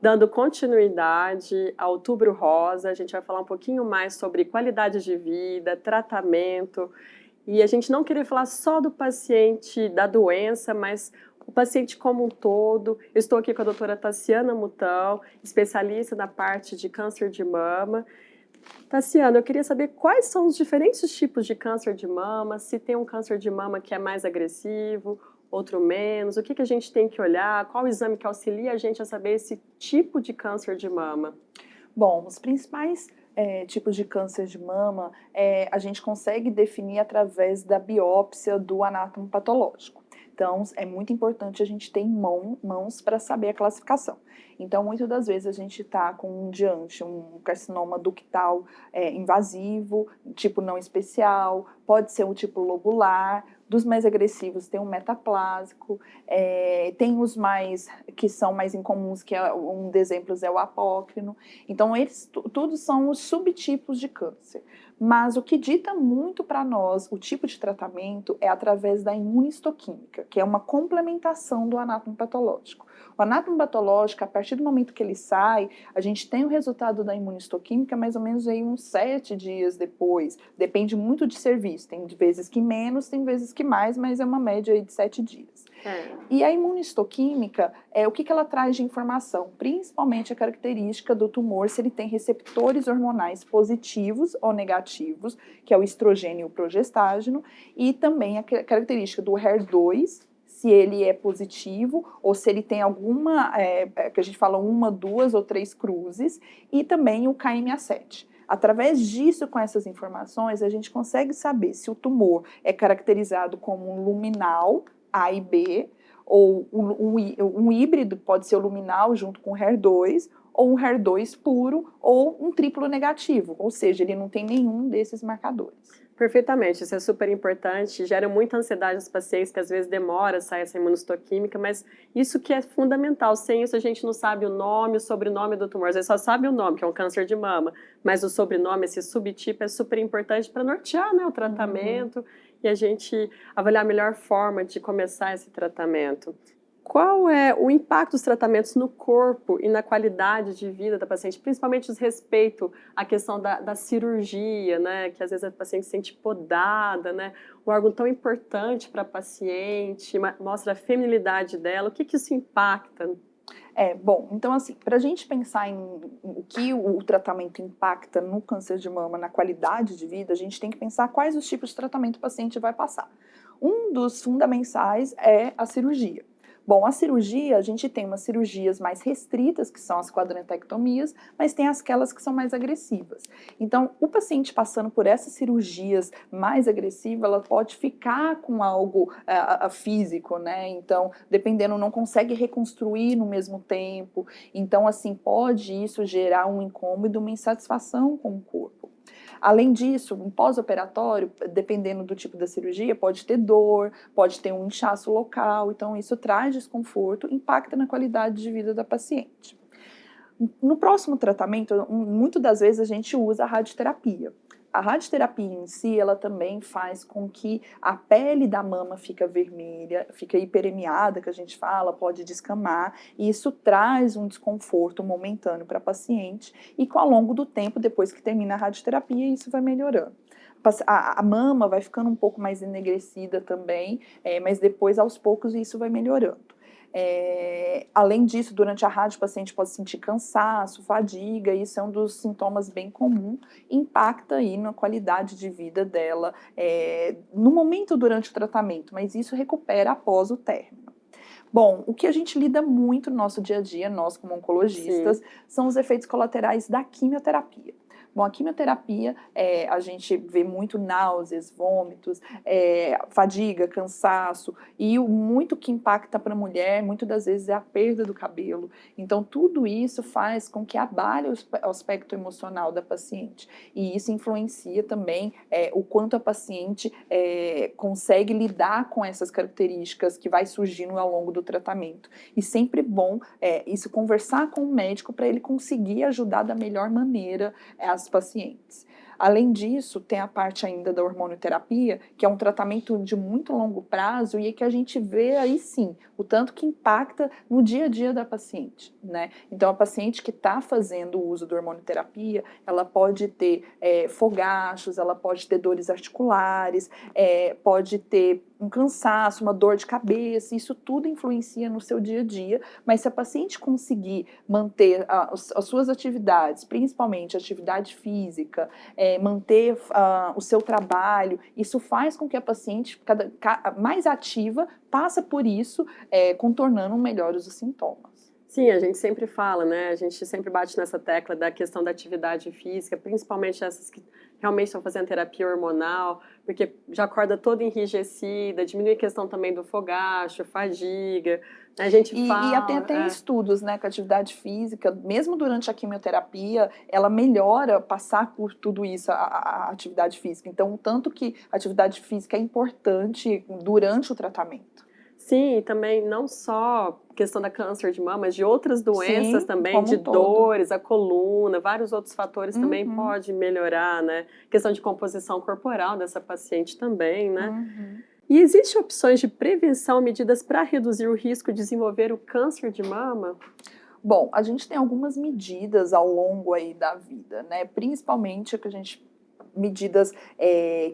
Dando continuidade ao Outubro Rosa, a gente vai falar um pouquinho mais sobre qualidade de vida, tratamento, e a gente não queria falar só do paciente da doença, mas o paciente como um todo. Eu estou aqui com a doutora Tassiana Mutão, especialista na parte de câncer de mama. Tassiana, eu queria saber quais são os diferentes tipos de câncer de mama, se tem um câncer de mama que é mais agressivo, outro menos, o que que a gente tem que olhar, qual o exame que auxilia a gente a saber esse tipo de câncer de mama? Bom, os principais tipos de câncer de mama a gente consegue definir através da biópsia do anátomo patológico. Então, é muito importante a gente ter em mãos para saber a classificação. Então, muitas das vezes a gente está diante um carcinoma ductal invasivo, tipo não especial, pode ser um tipo lobular, dos mais agressivos tem um metaplásico, tem os que são mais incomuns, que um dos exemplos é o apócrino. Então, eles tudo são os subtipos de câncer. Mas o que dita muito para nós o tipo de tratamento é através da imunistoquímica, que é uma complementação do anátomo patológico. O anátomo patológico, a partir do momento que ele sai, a gente tem o resultado da imunistoquímica mais ou menos aí uns 7 dias depois. Depende muito de serviço, tem vezes que menos, tem vezes que mais, mas é uma média aí de 7 dias. E a imunistoquímica, o que ela traz de informação? Principalmente a característica do tumor, se ele tem receptores hormonais positivos ou negativos, que é o estrogênio e o progestágeno, e também a característica do HER2, se ele é positivo ou se ele tem alguma, que a gente fala 1, 2 ou 3 cruzes, e também o KMA7. Através disso, com essas informações, a gente consegue saber se o tumor é caracterizado como um luminal, A e B, ou um híbrido, pode ser o luminal junto com o HER2, ou um HER2 puro, ou um triplo negativo, ou seja, ele não tem nenhum desses marcadores. Perfeitamente, isso é super importante, gera muita ansiedade nos pacientes, que às vezes demora a sair essa imunistoquímica, mas isso que é fundamental, sem isso a gente não sabe o nome, o sobrenome do tumor, às vezes só sabe o nome, que é um câncer de mama, mas o sobrenome, esse subtipo é super importante para nortear, né, o tratamento e a gente avaliar a melhor forma de começar esse tratamento. Qual é o impacto dos tratamentos no corpo e na qualidade de vida da paciente, principalmente diz respeito à questão da cirurgia, né? Que às vezes a paciente se sente podada, né? Um órgão tão importante para a paciente, mostra a feminilidade dela, o que que isso impacta? Bom, então assim, para a gente pensar em o que o tratamento impacta no câncer de mama, na qualidade de vida, a gente tem que pensar quais os tipos de tratamento o paciente vai passar. Um dos fundamentais é a cirurgia. Bom, a cirurgia, a gente tem umas cirurgias mais restritas, que são as quadrantectomias, mas tem aquelas que são mais agressivas. Então, o paciente passando por essas cirurgias mais agressivas, ela pode ficar com algo físico, né? Então, dependendo, não consegue reconstruir no mesmo tempo. Então, assim, pode isso gerar um incômodo, uma insatisfação com o corpo. Além disso, um pós-operatório, dependendo do tipo da cirurgia, pode ter dor, pode ter um inchaço local, então isso traz desconforto, impacta na qualidade de vida da paciente. No próximo tratamento, muitas das vezes a gente usa a radioterapia. A radioterapia em si, ela também faz com que a pele da mama fica vermelha, fica hiperemiada, que a gente fala, pode descamar, e isso traz um desconforto momentâneo para a paciente, e ao longo do tempo, depois que termina a radioterapia, isso vai melhorando. A mama vai ficando um pouco mais enegrecida também, mas depois, aos poucos, isso vai melhorando. Além disso, durante a rádio, o paciente pode sentir cansaço, fadiga, isso é um dos sintomas bem comum, impacta aí na qualidade de vida dela no momento durante o tratamento, mas isso recupera após o término. Bom, o que a gente lida muito no nosso dia a dia, nós como oncologistas, são os efeitos colaterais da quimioterapia. Bom, a quimioterapia, a gente vê muito náuseas, vômitos, fadiga, cansaço, e muito que impacta para a mulher, muitas das vezes é a perda do cabelo. Então, tudo isso faz com que abale o aspecto emocional da paciente, e isso influencia também o quanto a paciente consegue lidar com essas características que vai surgindo ao longo do tratamento. E sempre bom isso conversar com o médico para ele conseguir ajudar da melhor maneira as pacientes. Além disso, tem a parte ainda da hormonioterapia, que é um tratamento de muito longo prazo e que a gente vê aí sim, o tanto que impacta no dia a dia da paciente, né? Então, a paciente que está fazendo o uso da hormonioterapia, ela pode ter fogachos, ela pode ter dores articulares, pode ter um cansaço, uma dor de cabeça, isso tudo influencia no seu dia a dia, mas se a paciente conseguir manter as suas atividades, principalmente atividade física, manter o seu trabalho, isso faz com que a paciente, mais ativa, passa por isso, contornando melhor os sintomas. Sim, a gente sempre fala, né? A gente sempre bate nessa tecla da questão da atividade física, principalmente essas que realmente estão fazendo terapia hormonal, porque já acorda toda enrijecida, diminui a questão também do fogacho, fadiga. A gente fala. E tem até estudos, né, que a atividade física, mesmo durante a quimioterapia, ela melhora passar por tudo isso, a atividade física. Então, o tanto que a atividade física é importante durante o tratamento. Sim, e também não só questão da câncer de mama, mas de outras doenças também, de todo. dores, a coluna, vários outros fatores também pode melhorar, né? Questão de composição corporal dessa paciente também, né? E existem opções de prevenção, medidas para reduzir o risco de desenvolver o câncer de mama? Bom, a gente tem algumas medidas ao longo aí da vida, né? Principalmente que medidas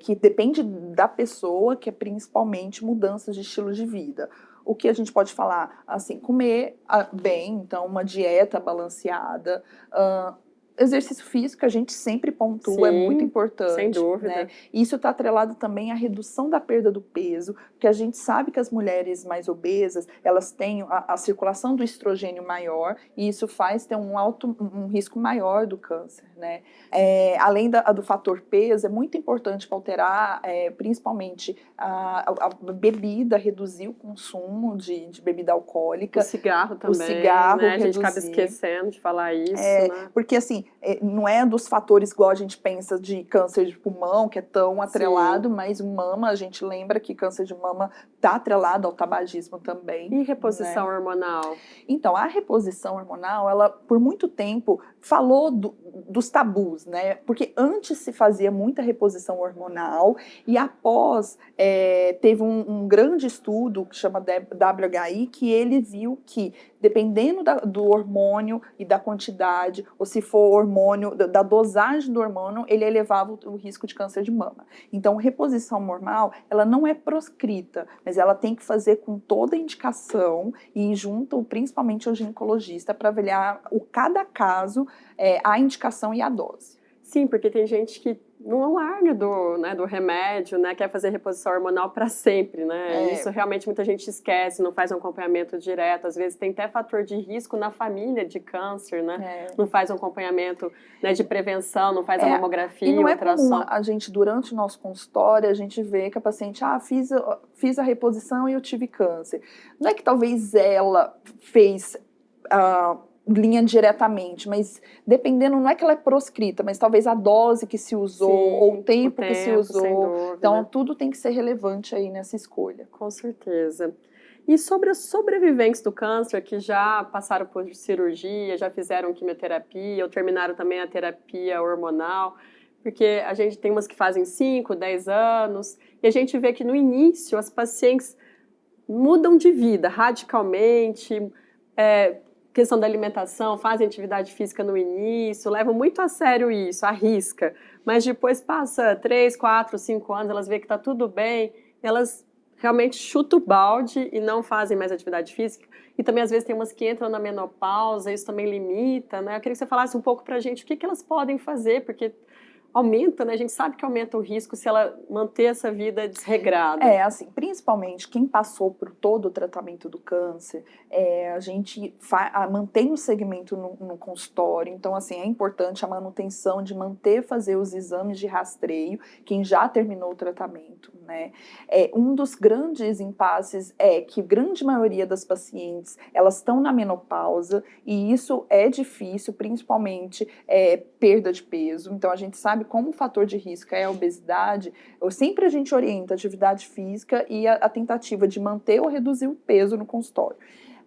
que depende da pessoa, que é principalmente mudanças de estilo de vida. O que a gente pode falar, assim, comer bem, então uma dieta balanceada, exercício físico, a gente sempre pontua, Sim, é muito importante. sem dúvida. Né? Isso está atrelado também à redução da perda do peso, porque a gente sabe que as mulheres mais obesas, elas têm a circulação do estrogênio maior, e isso faz ter um risco maior do câncer. Né? Além do fator peso, é muito importante para alterar, principalmente a bebida, reduzir o consumo de bebida alcoólica. O cigarro também, o cigarro, né? A gente acaba esquecendo de falar isso, né? Porque assim, não é dos fatores igual a gente pensa de câncer de pulmão, que é tão atrelado, mas mama, a gente lembra que câncer de mama está atrelado ao tabagismo também. E reposição hormonal? Então, a reposição hormonal, ela por muito tempo falou dos tabus, né? Porque antes se fazia muita reposição hormonal e após teve um grande estudo que chama WHI, que ele viu que dependendo do hormônio e da quantidade, ou se for hormônio, da dosagem do hormônio, ele elevava o risco de câncer de mama. Então, reposição hormonal, ela não é proscrita, mas ela tem que fazer com toda a indicação e junto, principalmente, ao ginecologista, para avaliar cada caso, a indicação e a dose. Sim, porque tem gente que não larga do remédio, né? Quer fazer reposição hormonal para sempre, né? Isso realmente muita gente esquece, não faz um acompanhamento direto. Às vezes tem até fator de risco na família de câncer, né? Não faz um acompanhamento, né, de prevenção, não faz a mamografia, e não é ultrassom. comum a gente, durante o nosso consultório, a gente vê que a paciente, fiz a reposição e eu tive câncer. Não é que talvez ela fez linha diretamente, mas dependendo, não é que ela é proscrita, mas talvez a dose que se usou, ou o tempo que se usou. Então, tudo tem que ser relevante aí nessa escolha. Com certeza. E sobre os sobreviventes do câncer que já passaram por cirurgia, já fizeram quimioterapia, ou terminaram também a terapia hormonal, porque a gente tem umas que fazem 5, 10 anos, e a gente vê que no início as pacientes mudam de vida radicalmente, questão da alimentação, fazem atividade física no início, levam muito a sério isso, arrisca. Mas depois passa 3, 4, 5 anos, elas veem que está tudo bem, elas realmente chutam o balde e não fazem mais atividade física. E também, às vezes, tem umas que entram na menopausa, isso também limita, né? Eu queria que você falasse um pouco pra gente o que elas podem fazer, porque aumenta, né? A gente sabe que aumenta o risco se ela manter essa vida desregrada. Assim, principalmente quem passou por todo o tratamento do câncer, a gente mantém o segmento no consultório, então, assim, é importante a manutenção de fazer os exames de rastreio, quem já terminou o tratamento, né? Um dos grandes impasses é que a grande maioria das pacientes, elas estão na menopausa, e isso é difícil, principalmente perda de peso, então a gente sabe como o fator de risco é a obesidade, sempre a gente orienta a atividade física e a tentativa de manter ou reduzir o peso no consultório.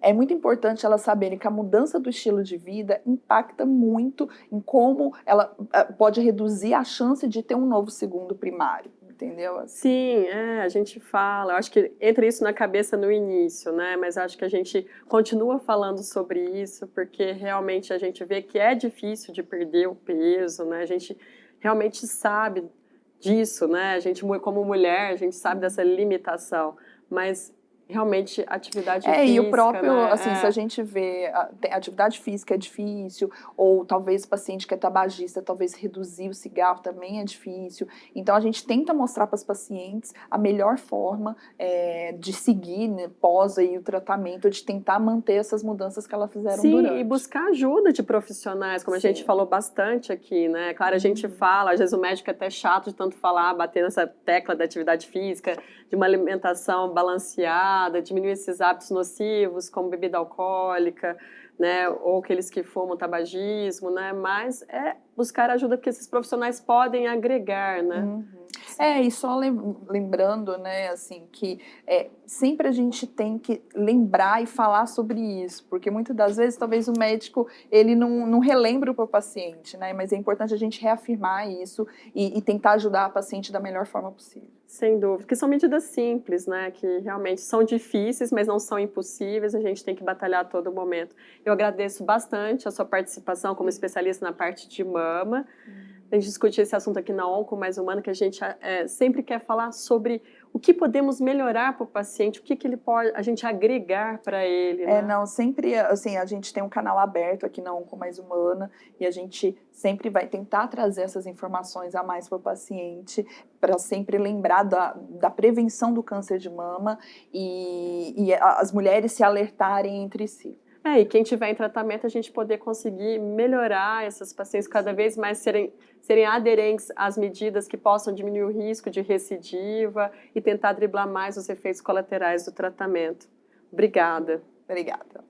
é muito importante elas saberem que a mudança do estilo de vida impacta muito em como ela pode reduzir a chance de ter um novo segundo primário. Entendeu? Sim, a gente fala, eu acho que entra isso na cabeça no início, né? Mas acho que a gente continua falando sobre isso, porque realmente a gente vê que é difícil de perder o peso, né? A gente realmente sabe disso, né? A gente, como mulher, a gente sabe dessa limitação, mas realmente atividade física, e o próprio, né? assim, se a gente vê, atividade física é difícil, ou talvez o paciente que é tabagista, talvez reduzir o cigarro também é difícil. Então, a gente tenta mostrar para os pacientes a melhor forma de seguir, né, pós aí, o tratamento, de tentar manter essas mudanças que elas fizeram durante. Sim, e buscar ajuda de profissionais, como a gente falou bastante aqui, né? Claro, a gente fala, às vezes o médico é até chato de tanto falar, bater nessa tecla da atividade física, de uma alimentação balanceada, diminuir esses hábitos nocivos, como bebida alcoólica, né? Ou aqueles que fumam tabagismo, né? Mas é buscar ajuda, porque esses profissionais podem agregar, né? E só lembrando, né, assim, que sempre a gente tem que lembrar e falar sobre isso, porque muitas das vezes talvez o médico ele não relembra para o paciente, né, mas é importante a gente reafirmar isso e tentar ajudar a paciente da melhor forma possível. Sem dúvida, porque são medidas simples, né, que realmente são difíceis, mas não são impossíveis, a gente tem que batalhar a todo momento. Eu agradeço bastante a sua participação como especialista na parte de mama. A gente discutir esse assunto aqui na Onco Mais Humana, que a gente sempre quer falar sobre o que podemos melhorar para o paciente, o que ele pode, a gente agregar para ele. Né? Não, sempre, assim, a gente tem um canal aberto aqui na Onco Mais Humana e a gente sempre vai tentar trazer essas informações a mais para o paciente, para sempre lembrar da prevenção do câncer de mama e as mulheres se alertarem entre si. E quem tiver em tratamento, a gente poder conseguir melhorar essas pacientes cada vez mais serem aderentes às medidas que possam diminuir o risco de recidiva e tentar driblar mais os efeitos colaterais do tratamento. Obrigada. Obrigada.